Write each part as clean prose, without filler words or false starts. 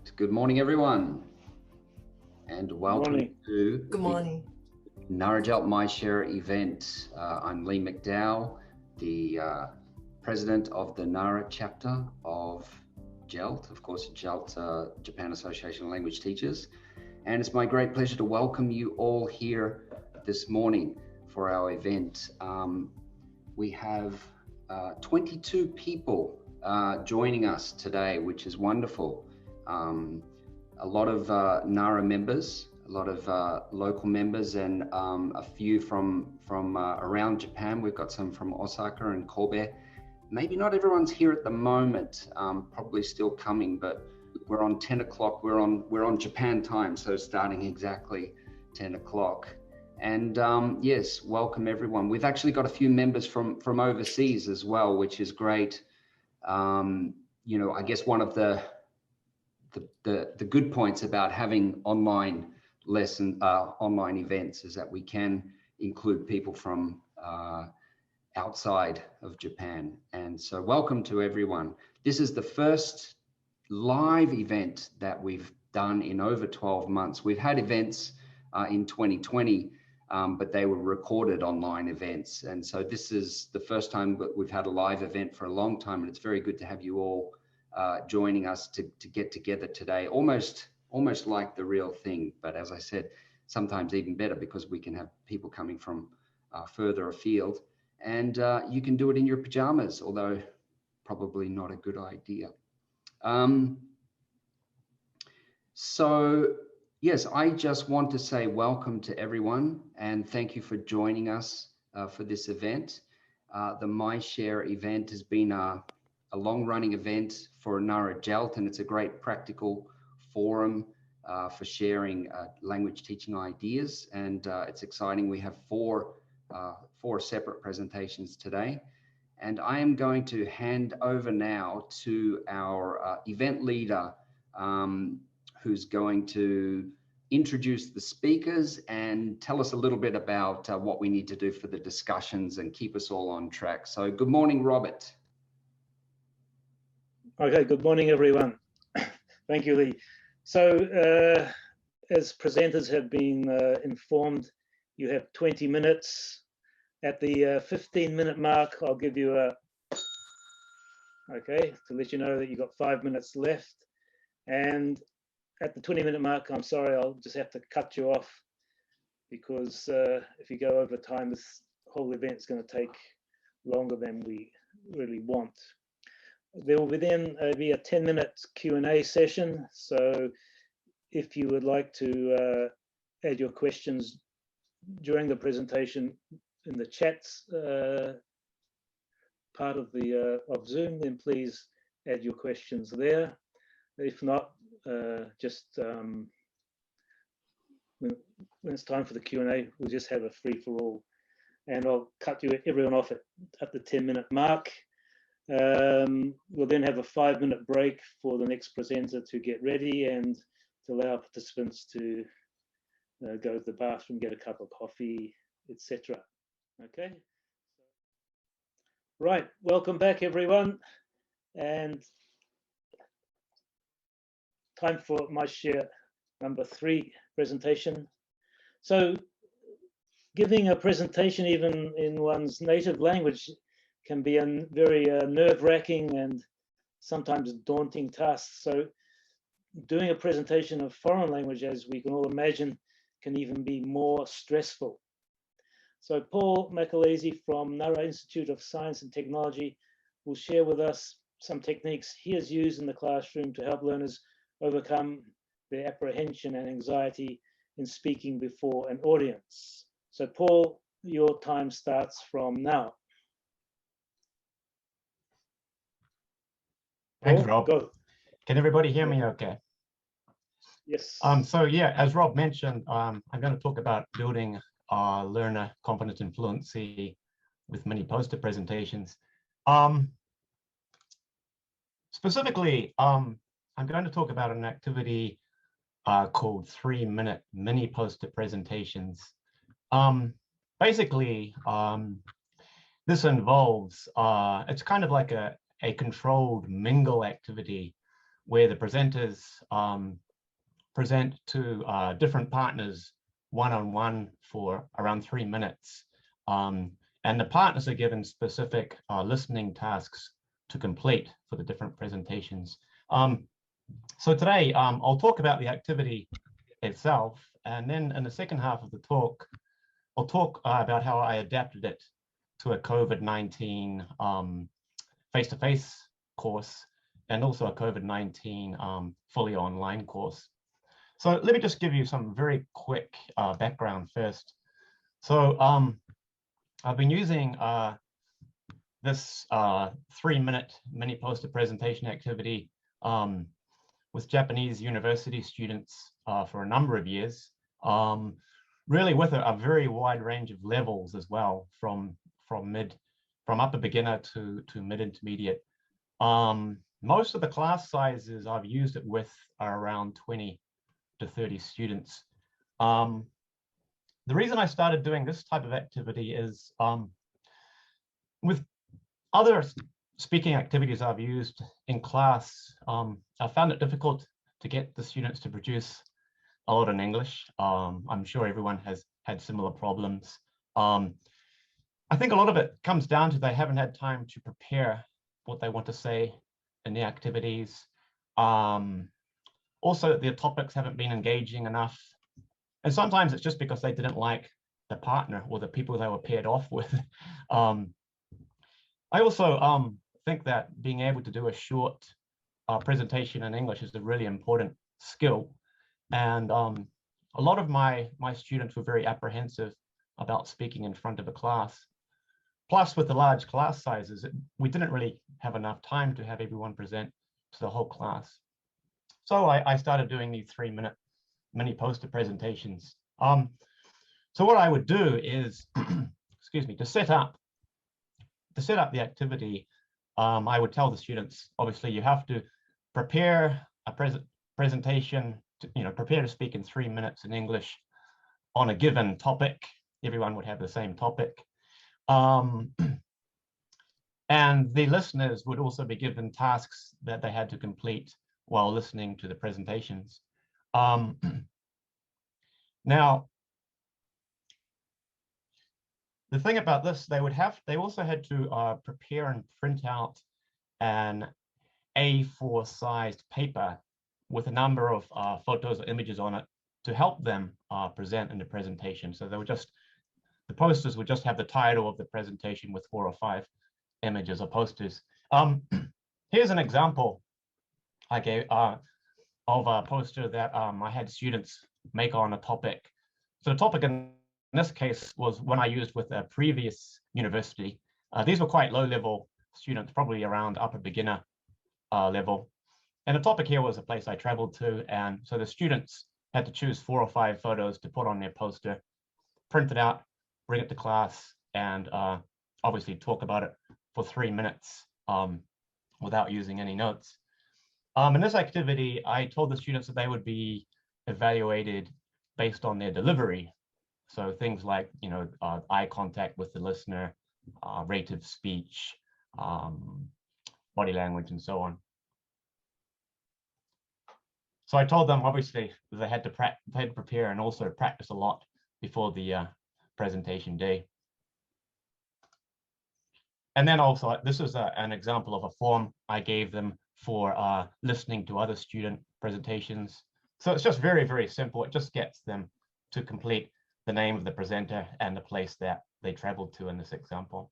Perfect. Good morning, everyone, and welcome to Good morning. the Nara MyShare event. I'm Lee McDowell, the president of the Nara chapter of JELT, of course, JELT, Japan Association of Language Teachers. And it's my great pleasure to welcome you all here this morning for our event. We have 22 people joining us today, which is wonderful. A lot of Nara members, a lot of local members, and a few from around Japan. We've got some from Osaka and Kobe. Maybe not everyone's here at the moment, probably still coming, but we're on 10 o'clock. We're on Japan time, so starting exactly 10 o'clock. And yes, welcome everyone. We've actually got a few members from overseas as well, which is great. You know, I guess one of the good points about having online online events is that we can include people from outside of Japan. And so welcome to everyone. This is the first live event that we've done in over 12 months. We've had events in 2020, but they were recorded online events. And so this is the first time that we've had a live event for a long time. And it's very good to have you all joining us to get together today, almost like the real thing. But as I said, sometimes even better because we can have people coming from further afield, and you can do it in your pajamas, although probably not a good idea. So yes, I just want to say welcome to everyone and thank you for joining us for this event. The MyShare event has been a long-running event for Nara JELT, and it's a great practical forum for sharing language teaching ideas. And it's exciting. We have four separate presentations today. And I am going to hand over now to our event leader, who's going to introduce the speakers and tell us a little bit about what we need to do for the discussions and keep us all on track. So good morning, Robert. Okay, good morning, everyone. Thank you, Lee. So as presenters have been informed, you have 20 minutes. At the 15-minute mark, I'll give you to let you know that you've got 5 minutes left. And at the 20-minute mark, I'm sorry, I'll just have to cut you off because if you go over time, this whole event is going to take longer than we really want. There will then be a 10-minute Q&A session. So if you would like to add your questions during the presentation in the chats part of Zoom, then please add your questions there. If not, just when it's time for the Q&A, we'll just have a free-for-all, and I'll cut everyone off at the 10-minute mark. We'll then have a 5-minute break for the next presenter to get ready and to allow participants to go to the bathroom, get a cup of coffee, etc. Okay. Right, welcome back, everyone, and time for MyShare number 3 presentation. So giving a presentation even in one's native language can be a very nerve-wracking and sometimes daunting task. So doing a presentation of foreign language, as we can all imagine, can even be more stressful. So Paul McAleese from Nara Institute of Science and Technology will share with us some techniques he has used in the classroom to help learners overcome their apprehension and anxiety in speaking before an audience. So Paul, your time starts from now. Thanks, Rob. Go. Can everybody hear me okay? Yes. So yeah, as Rob mentioned, I'm going to talk about building learner competence and fluency with mini poster presentations. Specifically, I'm going to talk about an activity called 3-minute mini poster presentations. Basically, this involves, it's kind of like a controlled mingle activity where the presenters present to different partners one-on-one for around 3 minutes. And the partners are given specific listening tasks to complete for the different presentations. So today, I'll talk about the activity itself, and then in the second half of the talk, I'll talk about how I adapted it to a COVID-19 face-to-face course, and also a COVID-19 fully online course. So let me just give you some very quick background first. So I've been using this 3-minute mini poster presentation activity with Japanese university students for a number of years, really with a very wide range of levels as well, from upper beginner to mid-intermediate. Most of the class sizes I've used it with are around 20 to 30 students. The reason I started doing this type of activity is with other speaking activities I've used in class, I found it difficult to get the students to produce a lot in English. I'm sure everyone has had similar problems. I think a lot of it comes down to they haven't had time to prepare what they want to say in the activities. Also, their topics haven't been engaging enough. And sometimes it's just because they didn't like the partner or the people they were paired off with. I also think that being able to do a short presentation in English is a really important skill. And a lot of my students were very apprehensive about speaking in front of a class. Plus, with the large class sizes, we didn't really have enough time to have everyone present to the whole class. So I started doing these 3-minute mini poster presentations. So what I would do is, excuse me, to set up the activity, I would tell the students, obviously, you have to prepare a presentation, prepare to speak in 3 minutes in English on a given topic. Everyone would have the same topic. And the listeners would also be given tasks that they had to complete while listening to the presentations. Now, the thing about this, they also had to prepare and print out an A4 sized paper with a number of photos or images on it to help them present in the presentation. So the posters would just have the title of the presentation with 4 or 5 images or posters. Here's an example I gave of a poster that I had students make on a topic. So the topic in this case was one I used with a previous university. These were quite low-level students, probably around upper beginner level. And the topic here was a place I traveled to. And so the students had to choose 4 or 5 photos to put on their poster, print it out, bring it to class, and obviously talk about it for 3 minutes without using any notes. In this activity, I told the students that they would be evaluated based on their delivery. So things like, eye contact with the listener, rate of speech, body language, and so on. So I told them, obviously, that they had to prepare and also practice a lot before the presentation day. And then also, this is an example of a form I gave them for listening to other student presentations. So it's just very, very simple. It just gets them to complete the name of the presenter and the place that they traveled to in this example.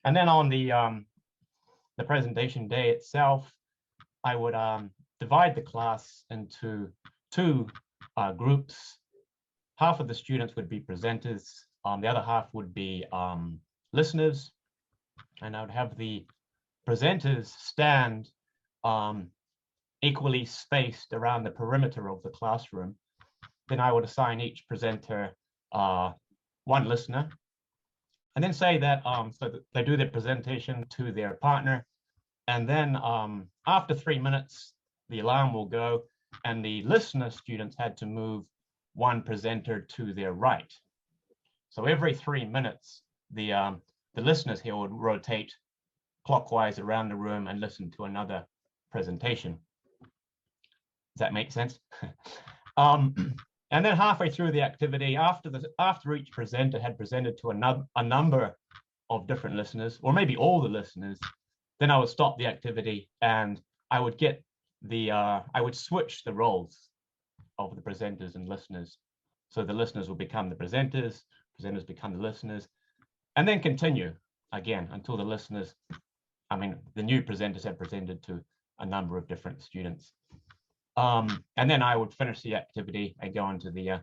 And then on the presentation day itself, I would divide the class into 2 groups. Half of the students would be presenters. The other half would be listeners. And I would have the presenters stand equally spaced around the perimeter of the classroom. Then I would assign each presenter 1 listener, and then say that so that they do their presentation to their partner. And then after 3 minutes, the alarm will go, and the listener students had to move 1 presenter to their right. So every 3 minutes, the listeners here would rotate clockwise around the room and listen to another presentation. Does that make sense? And then halfway through the activity, after each presenter had presented to a number of different listeners, or maybe all the listeners, then I would stop the activity and I would get I would switch the roles of the presenters and listeners. So the listeners will become the presenters become the listeners, and then continue again until the listeners, the new presenters have presented to a number of different students. And then I would finish the activity and go on to the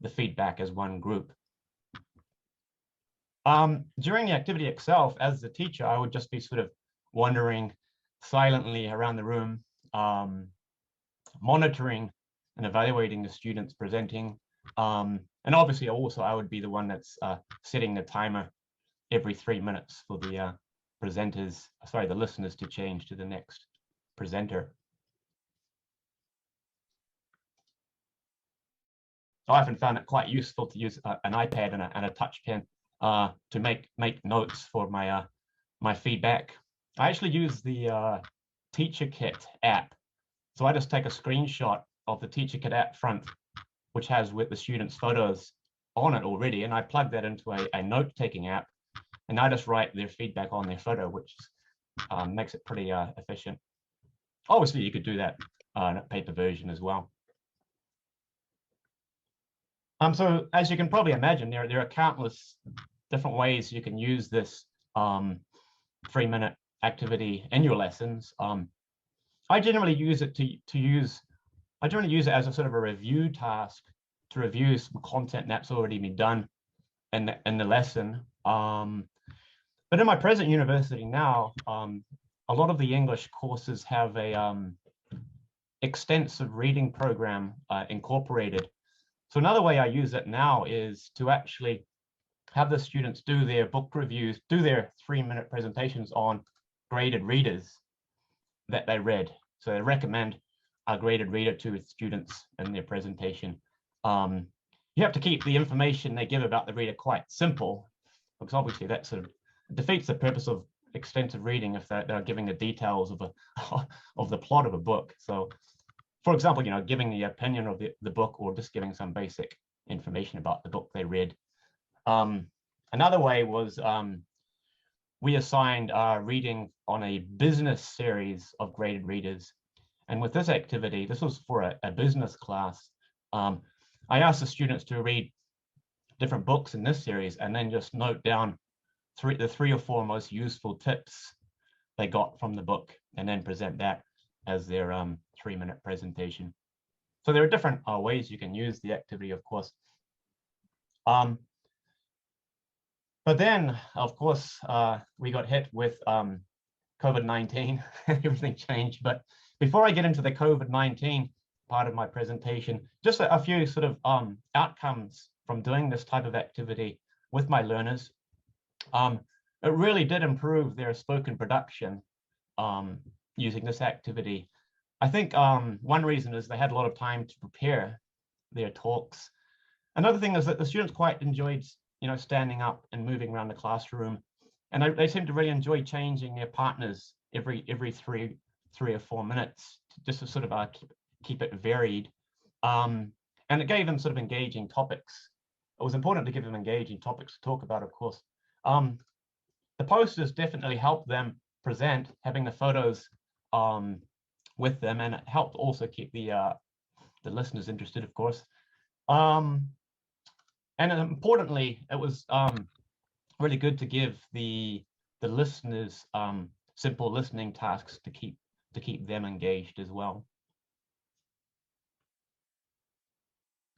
feedback as one group. During the activity itself, as the teacher, I would just be sort of wandering silently around the room, monitoring and evaluating the students presenting. And obviously also I would be the one that's setting the timer every 3 minutes for the the listeners to change to the next presenter. I often found it quite useful to use an iPad and a touch pen to make notes for my feedback. I actually use the Teacher Kit app. So I just take a screenshot of the Teacher Kit app front, which has with the students' photos on it already, and I plug that into a note-taking app, and I just write their feedback on their photo, which makes it pretty efficient. Obviously, you could do that in a paper version as well. So as you can probably imagine, there are countless different ways you can use this 3-minute activity in your lessons. I generally use it as a sort of a review task to review some content that's already been done in the lesson. But in my present university now, a lot of the English courses have a extensive reading program incorporated. So another way I use it now is to actually have the students do their book reviews, do their 3-minute presentations on graded readers that they read. So they recommend a graded reader to students in their presentation. You have to keep the information they give about the reader quite simple, because obviously that sort of defeats the purpose of extensive reading if they're giving the details of the plot of a book. So, for example, giving the opinion of the book, or just giving some basic information about the book they read. Another way was we assigned reading on a business series of graded readers. And with this activity, this was for a business class, I asked the students to read different books in this series and then just note down the 3 or 4 most useful tips they got from the book, and then present that as their 3-minute presentation. So there are different ways you can use the activity, of course. But then, of course, we got hit with COVID-19. Everything changed. But before I get into the COVID-19 part of my presentation, just a few sort of outcomes from doing this type of activity with my learners. It really did improve their spoken production using this activity. I think one reason is they had a lot of time to prepare their talks. Another thing is that the students quite enjoyed, standing up and moving around the classroom, and they seem to really enjoy changing their partners every 3 or 4 minutes, just to sort of keep it varied. And it gave them sort of engaging topics. It was important to give them engaging topics to talk about, of course. The posters definitely helped them present, having the photos with them, and it helped also keep the listeners interested, of course. And importantly, it was really good to give the listeners simple listening tasks to keep them engaged as well.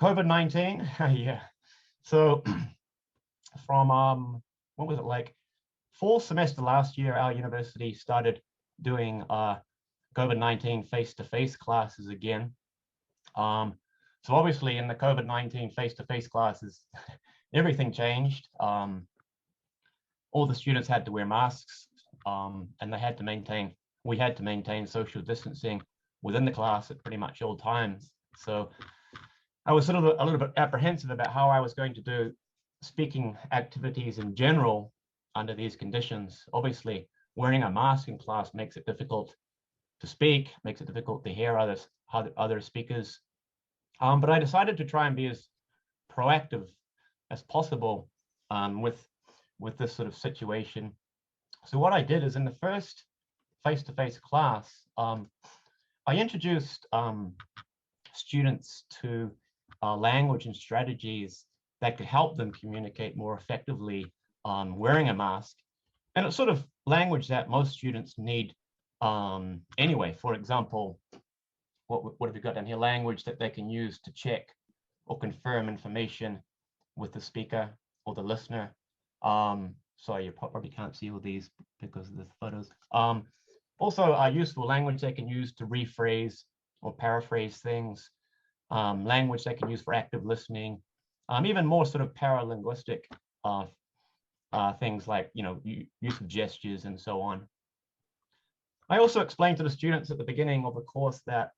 COVID-19, yeah. So from what was it, like fall semester last year, our university started doing COVID-19 face-to-face classes again. So obviously in the COVID-19 face-to-face classes, everything changed. All the students had to wear masks, and we had to maintain social distancing within the class at pretty much all times. So I was sort of a little bit apprehensive about how I was going to do speaking activities in general under these conditions. Obviously, wearing a mask in class makes it difficult to speak, makes it difficult to hear other speakers. But I decided to try and be as proactive as possible with this sort of situation. So what I did is in the first face-to-face class, I introduced students to language and strategies that could help them communicate more effectively wearing a mask. And it's sort of language that most students need anyway. For example, what have we got down here? Language that they can use to check or confirm information with the speaker or the listener. Sorry, you probably can't see all these because of the photos. Also, useful language they can use to rephrase or paraphrase things. Language they can use for active listening. Even more sort of paralinguistic things like, use of gestures and so on. I also explained to the students at the beginning of the course that,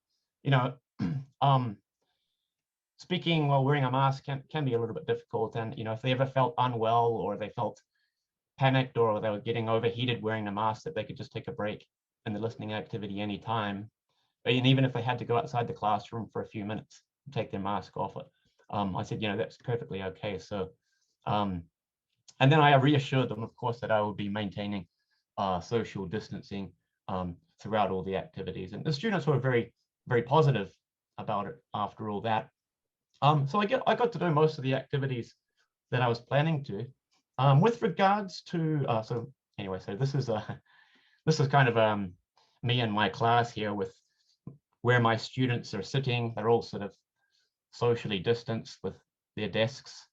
speaking while wearing a mask can be a little bit difficult. And, if they ever felt unwell or they felt panicked or they were getting overheated wearing a mask, that they could just take a break in the listening activity anytime. And even if they had to go outside the classroom for a few minutes and take their mask off it, I said, that's perfectly okay. So, and then I reassured them, of course, that I would be maintaining social distancing throughout all the activities. And the students were very, very positive about it after all that. So I got to do most of the activities that I was planning to. With regards to, so this is kind of me and my class here with where my students are sitting. They're all sort of socially distanced with their desks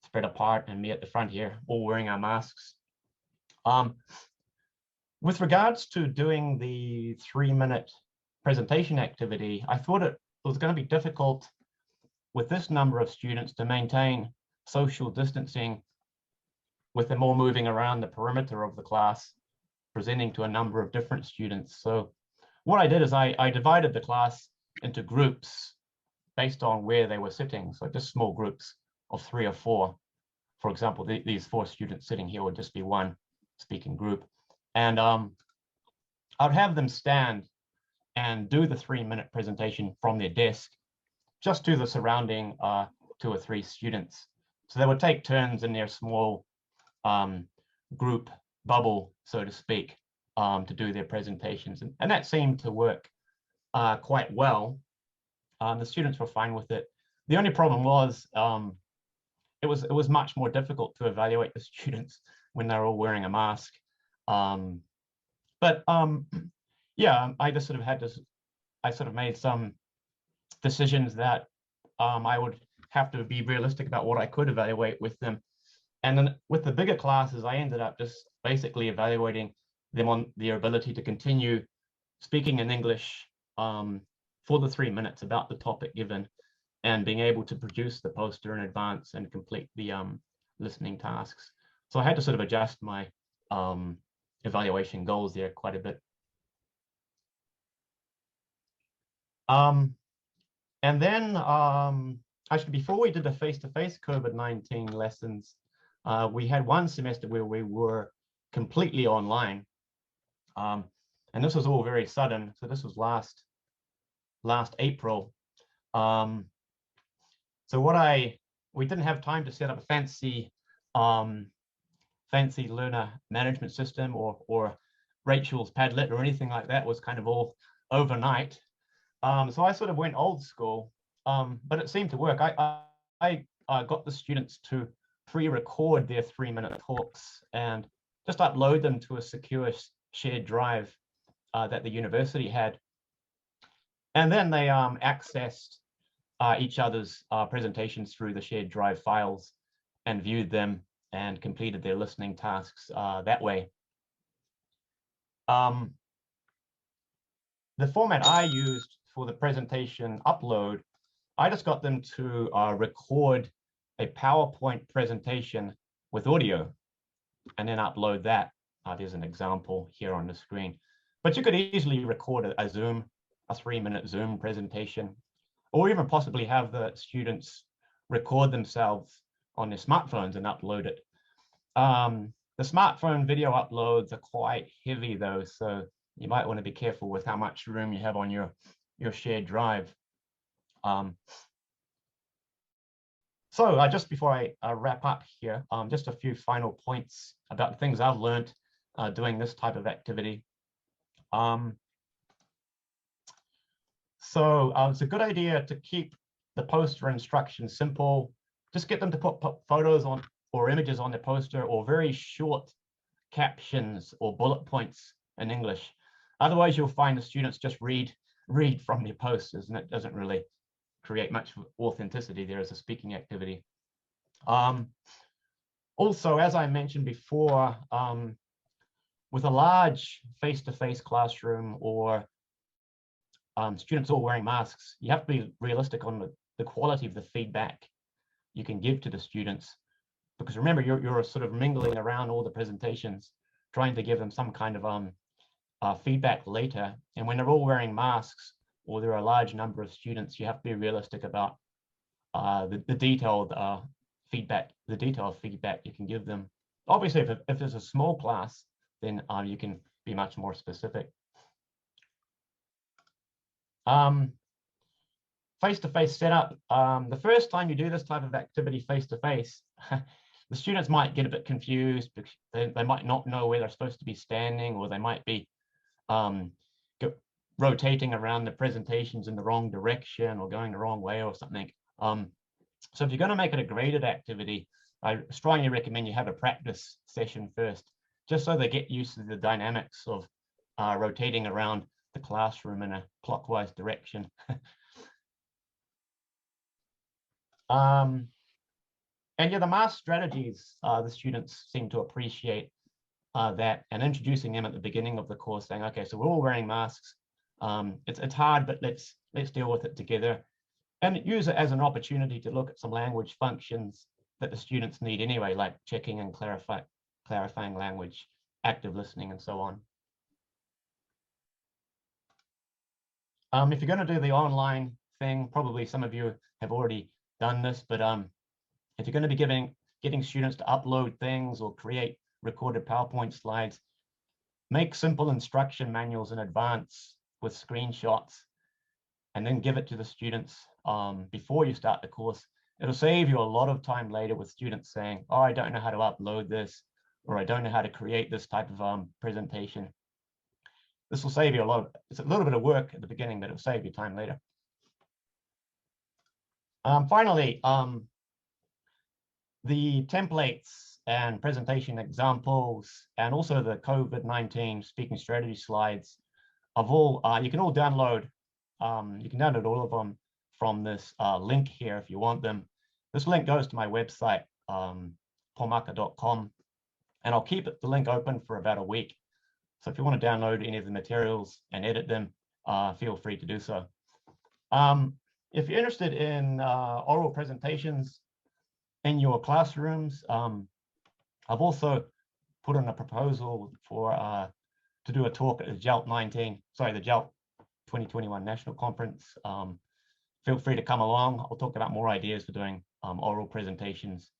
spread apart, and me at the front here, all wearing our masks. With regards to doing the 3-minute presentation activity, I thought it was going to be difficult with this number of students to maintain social distancing with them all moving around the perimeter of the class, presenting to a number of different students. So what I did is I divided the class into groups based on where they were sitting. So just small groups of 3 or 4. For example, these 4 students sitting here would just be one speaking group. And I'd have them stand and do the 3-minute presentation from their desk, just to the surrounding 2 or 3 students. So they would take turns in their small group bubble, so to speak, to do their presentations. And that seemed to work quite well. The students were fine with it. The only problem was it was much more difficult to evaluate the students when they're all wearing a mask. Yeah, I just sort of I sort of made some decisions that I would have to be realistic about what I could evaluate with them. And then with the bigger classes, I ended up just basically evaluating them on their ability to continue speaking in English for the 3 minutes about the topic given, and being able to produce the poster in advance and complete the listening tasks. So I had to sort of adjust my evaluation goals there quite a bit. And then actually, before we did the face-to-face COVID-19 lessons, we had one semester where we were completely online. And this was all very sudden. So this was last April. So we didn't have time to set up a fancy learner management system or Rachel's Padlet or anything like that. It was kind of all overnight. So I sort of went old school, but it seemed to work. I got the students to pre-record their 3-minute talks and just upload them to a secure shared drive that the university had. And then they accessed each other's presentations through the shared drive files and viewed them and completed their listening tasks that way. The format I used for the presentation upload, I just got them to record a PowerPoint presentation with audio and then upload that. There's an example here on the screen. But you could easily record a 3-minute Zoom presentation, or even possibly have the students record themselves on their smartphones and upload it. The smartphone video uploads are quite heavy though, so you might want to be careful with how much room you have on your shared drive. So just before I wrap up here, just a few final points about the things I've learned doing this type of activity. So it's a good idea to keep the poster instructions simple. Just get them to put photos on or images on the poster, or very short captions or bullet points in English. Otherwise, you'll find the students just read from the posters, and it doesn't really create much authenticity there as a speaking activity. Also, as I mentioned before, with a large face-to-face classroom or students all wearing masks, you have to be realistic on the quality of the feedback you can give to the students. Because remember, you're sort of mingling around all the presentations, trying to give them some kind of feedback later. And when they're all wearing masks, or there are a large number of students, you have to be realistic about the detailed feedback you can give them. Obviously, if there's a small class, then you can be much more specific. Face-to-face setup. The first time you do this type of activity face-to-face, the students might get a bit confused because they might not know where they're supposed to be standing, or they might be rotating around the presentations in the wrong direction or going the wrong way or something. So if you're going to make it a graded activity, I strongly recommend you have a practice session first, just so they get used to the dynamics of rotating around the classroom in a clockwise direction. And yeah, the mask strategies, the students seem to appreciate that, and introducing them at the beginning of the course, saying, okay, so we're all wearing masks. It's hard, but let's deal with it together, and use it as an opportunity to look at some language functions that the students need anyway, like checking and clarifying language, active listening, and so on. If you're going to do the online thing, probably some of you have already done this, but if you're going to be getting students to upload things or create recorded PowerPoint slides, make simple instruction manuals in advance with screenshots, and then give it to the students before you start the course. It'll save you a lot of time later with students saying, oh, I don't know how to upload this, or I don't know how to create this type of presentation. This will save you it's a little bit of work at the beginning, but it'll save you time later. Finally, the templates and presentation examples, and also the COVID-19 speaking strategy slides of all, you can all download. You can download all of them from this link here if you want them. This link goes to my website, paulmarker.com, and I'll keep the link open for about a week. So if you want to download any of the materials and edit them, feel free to do so. If you're interested in oral presentations in your classrooms, I've also put in a proposal for to do a talk at the JELT 2021 National Conference. Feel free to come along. I'll talk about more ideas for doing oral presentations,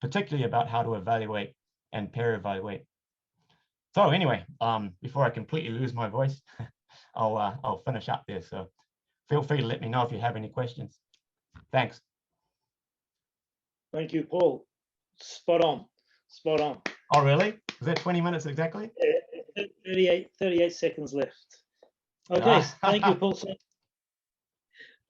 particularly about how to evaluate and peer evaluate. So anyway, before I completely lose my voice, I'll finish up there. So feel free to let me know if you have any questions. Thanks. Thank you, Paul. Spot on. Spot on. Oh, really? Is that 20 minutes exactly? 38 seconds left. Okay, thank you, Paul. So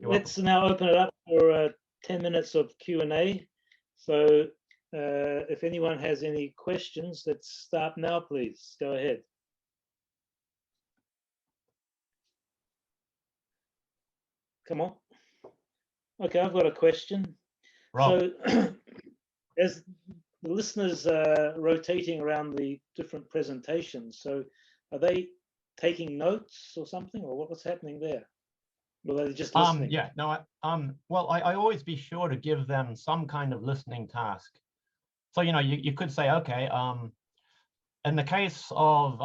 let's now open it up for 10 minutes of Q&A. So if anyone has any questions, let's start now, please. Go ahead. Come on. Okay, I've got a question. Rob. So as the listeners are rotating around the different presentations, so are they taking notes or something, or what's happening there? Or are they just listening? Yeah, no, well, I always be sure to give them some kind of listening task. So, you know, you could say, okay, in the case of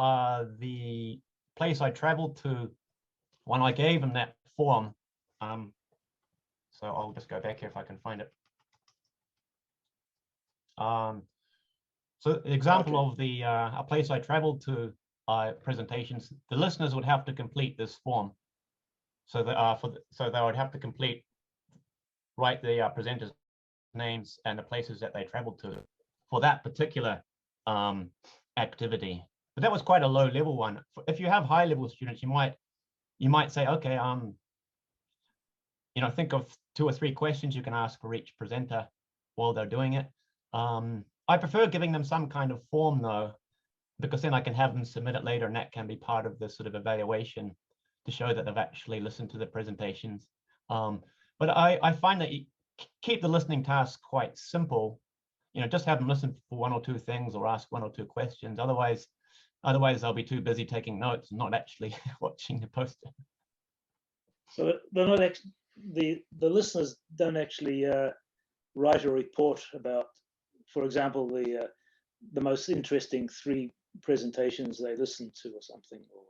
the place I traveled to, when I gave them that form, so I'll just go back here if I can find it. So the example of the a place I traveled to presentations, the listeners would have to complete this form. So that so they would have to write the presenters' names and the places that they traveled to for that particular activity. But that was quite a low level one. If you have high level students, you might say, okay, think of 2 or 3 questions you can ask for each presenter while they're doing it. I prefer giving them some kind of form though, because then I can have them submit it later, and that can be part of the sort of evaluation to show that they've actually listened to the presentations. But I find that you keep the listening task quite simple. Just have them listen for 1 or 2 things or ask 1 or 2 questions. Otherwise they'll be too busy taking notes and not actually watching the poster. So they're not actually, the listeners don't actually write a report about, for example, the most interesting 3 presentations they listened to or something, or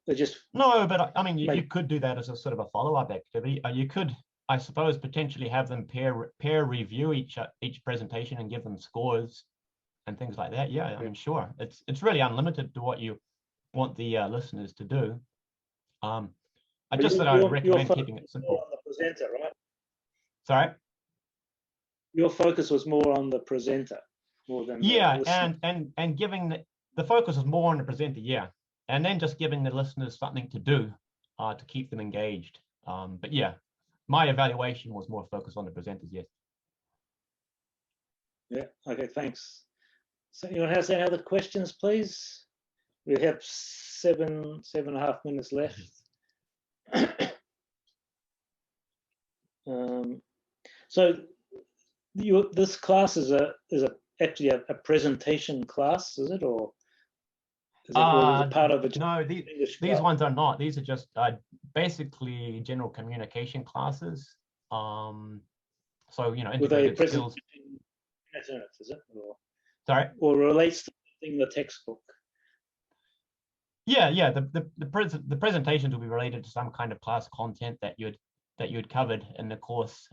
they just... No, but I mean, you could do that as a sort of a follow-up activity. You could, I suppose, potentially have them peer review each presentation and give them scores and things like that. Yeah, I mean, sure. It's really unlimited to what you want the listeners to do. I would recommend keeping it simple. On the presenter, right? Sorry? Your focus was more on the presenter more than and giving the focus is more on the presenter, and then just giving the listeners something to do to keep them engaged. But yeah, my evaluation was more focused on the presenters. Yes. Yeah. Okay. Thanks. So anyone has any other questions, please? We have 7.5 minutes left. So this class is actually a presentation class, is it, or is it part of a... No, these ones are not. These are just basically general communication classes. So integrated skills. Is it? Or, sorry? Or relates to the textbook? Yeah. The presentations will be related to some kind of class content that you'd covered in the course.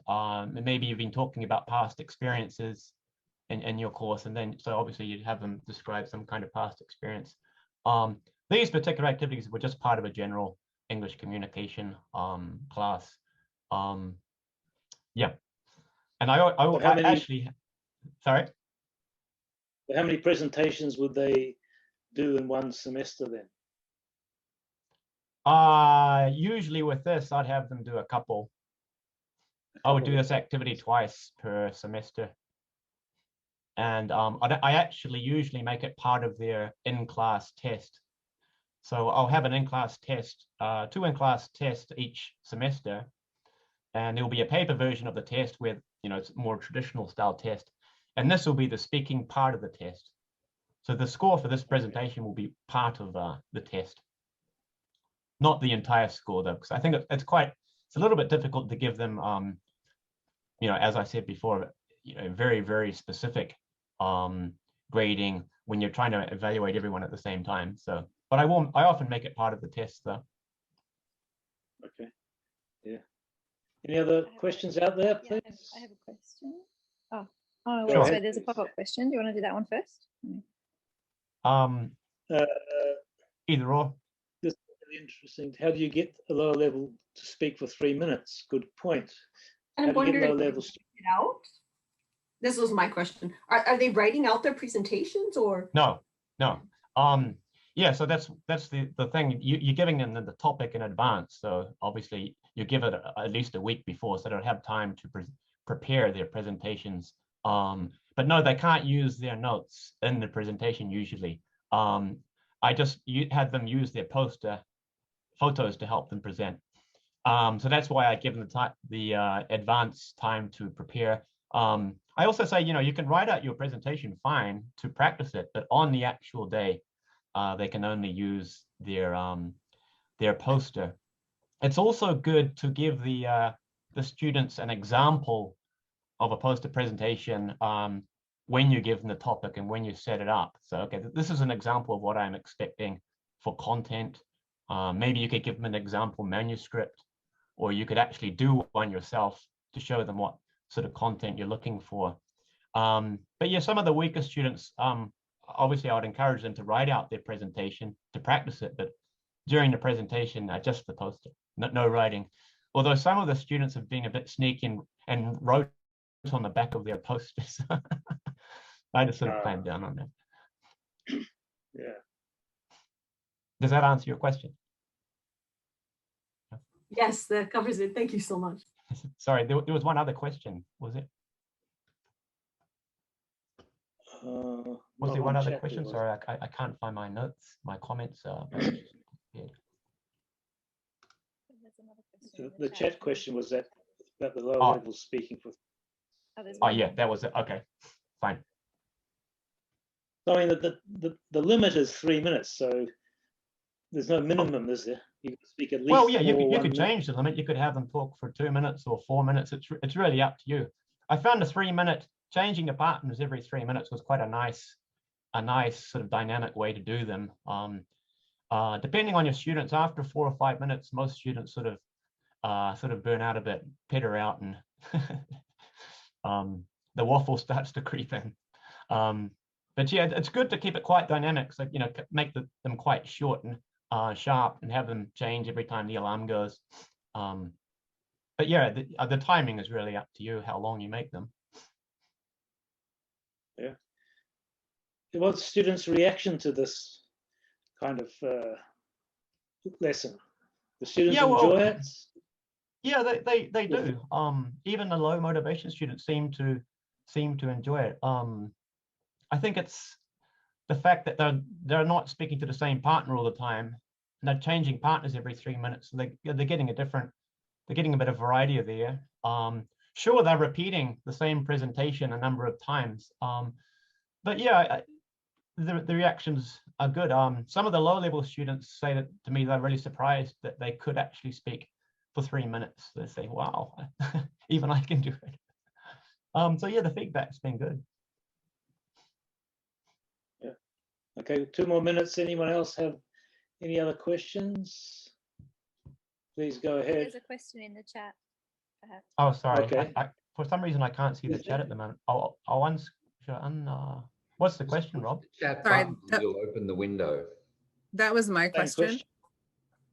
Maybe you've been talking about past experiences in your course, and then so obviously you'd have them describe some kind of past experience. These particular activities were just part of a general English communication class. Yeah, and I actually, sorry. How many presentations would they do in one semester then? Usually with this, I'd have them do a couple. I would do this activity twice per semester. And I actually usually make it part of their in-class test. So I'll have an in-class test, 2 in-class tests each semester. And there will be a paper version of the test with, it's a more traditional style test. And this will be the speaking part of the test. So the score for this presentation will be part of the test. Not the entire score though, because I think it's a little bit difficult to give them, as I said before, very, very specific grading when you're trying to evaluate everyone at the same time. So, but I often make it part of the test though. Okay. Yeah. Any other questions out there, please? Yeah, I have a question. Sure. So there's a pop-up question. Do you want to do that one first? Either or. This is really interesting. How do you get a lower level to speak for 3 minutes? Good point. I'm wondering, it out? This was my question. Are they writing out their presentations or? No. Yeah, so that's the thing. You're giving them the topic in advance. So obviously you give it at least a week before, so they'll have time to prepare their presentations. But no, they can't use their notes in the presentation usually. I just had them use their poster photos to help them present. So that's why I give them the advance time to prepare. I also say, you can write out your presentation fine to practice it, but on the actual day, they can only use their poster. It's also good to give the students an example of a poster presentation when you give them the topic and when you set it up. So, okay, this is an example of what I'm expecting for content. Maybe you could give them an example manuscript, or you could actually do one yourself to show them what sort of content you're looking for. But yeah, some of the weaker students, obviously I would encourage them to write out their presentation to practice it, but during the presentation, just the poster, no writing. Although some of the students have been a bit sneaky and wrote on the back of their posters. I just sort of clamped down on that. Yeah. Does that answer your question? Yes, that covers it. Thank you so much. Sorry, there was one other question, was it? Was there one other question? Sorry, I can't find my notes, my comments. The chat question was that about the lower level speaking for. Oh yeah, that was it. Okay, fine. I mean, the limit is 3 minutes, so there's no minimum, is there? You can speak at least. Well, yeah, you could change the limit. You could have them talk for 2 minutes or 4 minutes. It's really up to you. I found a 3 minute changing the partners every 3 minutes was quite a nice sort of dynamic way to do them. Depending on your students, after 4 or 5 minutes, most students sort of burn out a bit, peter out, and the waffle starts to creep in. But yeah, it's good to keep it quite dynamic. So, make them quite short and sharp, and have them change every time the alarm goes. But yeah, the timing is really up to you, how long you make them. Yeah. What's students' reaction to this kind of lesson? The students enjoy it? Yeah, they do. Even the low motivation students seem to enjoy it. I think it's the fact that they're not speaking to the same partner all the time, and they're changing partners every 3 minutes. So they're getting a bit of variety there. Sure, they're repeating the same presentation a number of times. But yeah, the reactions are good. Some of the low-level students say that to me, they're really surprised that they could actually speak for 3 minutes. They say, wow, even I can do it. So yeah, the feedback's been good. Yeah. Okay, 2 more minutes. Anyone else have any other questions? Please go ahead. There's a question in the chat. Perhaps. Oh, sorry. Okay. For some reason, I can't see the chat at the moment. What's the question, Rob? Chat Sorry, button, you'll open the window. That was my question.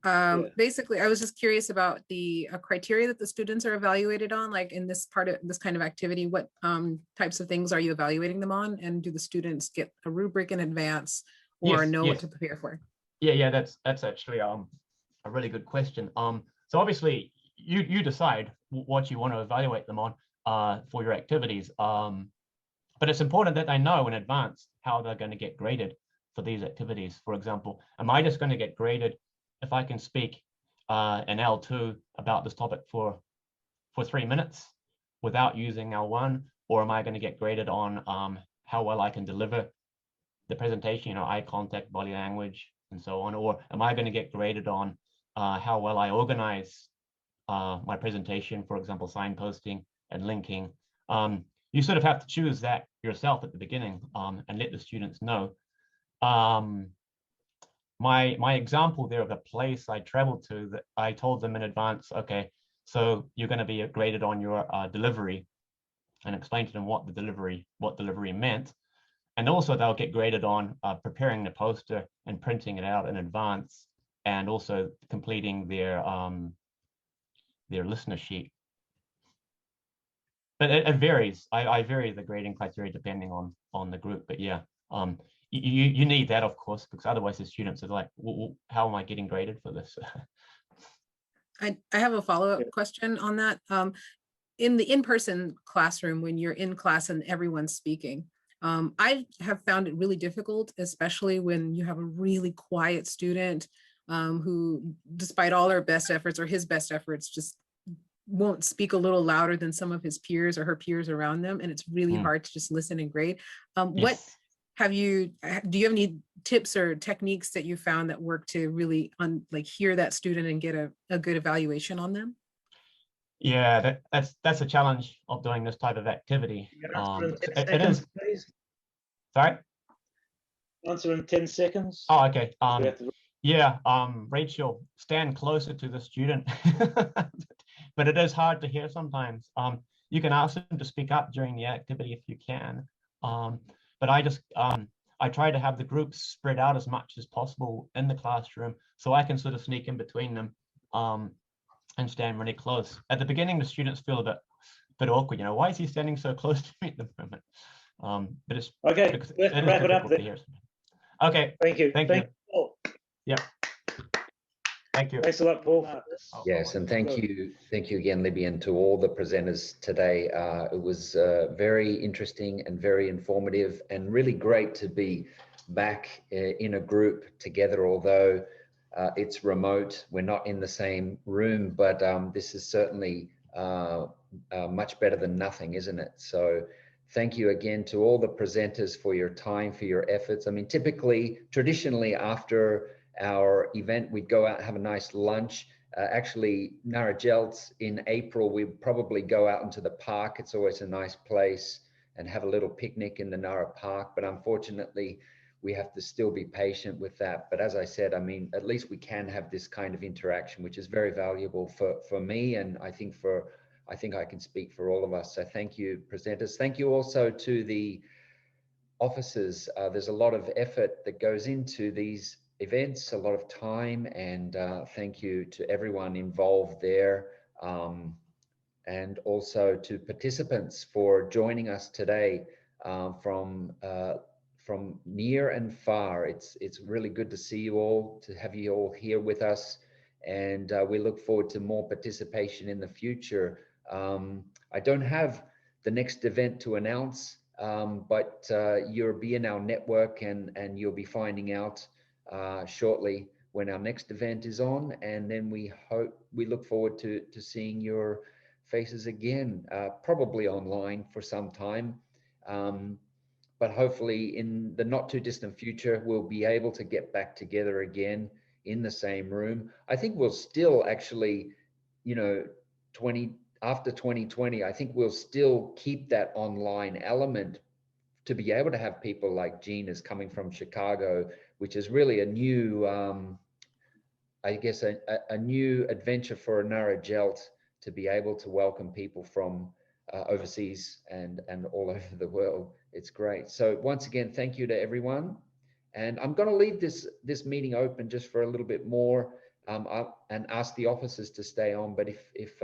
Yeah. Basically, I was just curious about the criteria that the students are evaluated on, like in this part of this kind of activity, what types of things are you evaluating them on? And do the students get a rubric in advance or know what to prepare for? Yeah, that's actually a really good question. So obviously you decide what you want to evaluate them on for your activities. But it's important that they know in advance how they're going to get graded for these activities. For example, am I just going to get graded if I can speak an L2 about this topic for 3 minutes without using L1, or am I going to get graded on how well I can deliver the presentation, eye contact, body language, and so on, or am I going to get graded on how well I organize my presentation, for example, signposting and linking? You sort of have to choose that yourself at the beginning and let the students know. My example there of a place I traveled to, that I told them in advance, okay, so you're going to be graded on your delivery, and explain to them what delivery meant. And also they'll get graded on preparing the poster and printing it out in advance, and also completing their listener sheet. But it varies. I vary the grading criteria depending on the group. But yeah, you need that, of course, because otherwise the students are like, well, how am I getting graded for this? I have a follow-up question on that. In the in-person classroom, when you're in class and everyone's speaking, I have found it really difficult, especially when you have a really quiet student who, despite all her best efforts or his best efforts, just won't speak a little louder than some of his peers or her peers around them. And it's really hard to just listen and grade. What do you have any tips or techniques that you found that work to really hear that student and get a good evaluation on them? Yeah, that's a challenge of doing this type of activity. It is. Please. Sorry? Answer in 10 seconds. Oh, okay. Yeah, Rachel, stand closer to the student. But it is hard to hear sometimes. You can ask them to speak up during the activity if you can. But I try to have the groups spread out as much as possible in the classroom so I can sort of sneak in between them and stand really close. At the beginning, the students feel a bit awkward, you know, why is he standing so close to me at the moment? But it's okay, let's wrap it up then. Okay. Thank you. Thank you. Paul. Yep. Thank you. Thanks a lot, Paul. Yes, and thank you again, Libby, and to all the presenters today. It was very interesting and very informative, and really great to be back in a group together, although it's remote. We're not in the same room, but this is certainly much better than nothing, isn't it? So thank you again to all the presenters for your time, for your efforts. I mean, traditionally after our event, we'd go out and have a nice lunch. Actually, Nara Gelt in April, we'd probably go out into the park. It's always a nice place, and have a little picnic in the Nara Park. But unfortunately, we have to still be patient with that. But as I said, I mean, at least we can have this kind of interaction, which is very valuable for me, and I think I can speak for all of us. So thank you, presenters. Thank you also to the officers. There's a lot of effort that goes into these events, a lot of time, and thank you to everyone involved there, and also to participants for joining us today from near and far. It's really good to see you all, to have you all here with us, and we look forward to more participation in the future. I don't have the next event to announce, but you'll be in our network, and you'll be finding out shortly when our next event is on, and then we look forward to seeing your faces again, probably online for some time, but hopefully in the not too distant future we'll be able to get back together again in the same room. I think we'll still actually, you know, after 2020, I think we'll still keep that online element to be able to have people like Jean is coming from Chicago, which is really a new, I guess, a new adventure for Nara Gelt, to be able to welcome people from overseas and all over the world. It's great. So once again, thank you to everyone. And I'm going to leave this meeting open just for a little bit more, and ask the officers to stay on. But if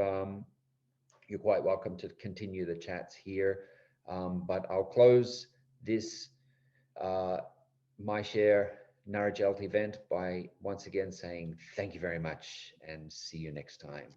you're quite welcome to continue the chats here. But I'll close this MyShare Nara Gelt event by once again saying thank you very much, and see you next time.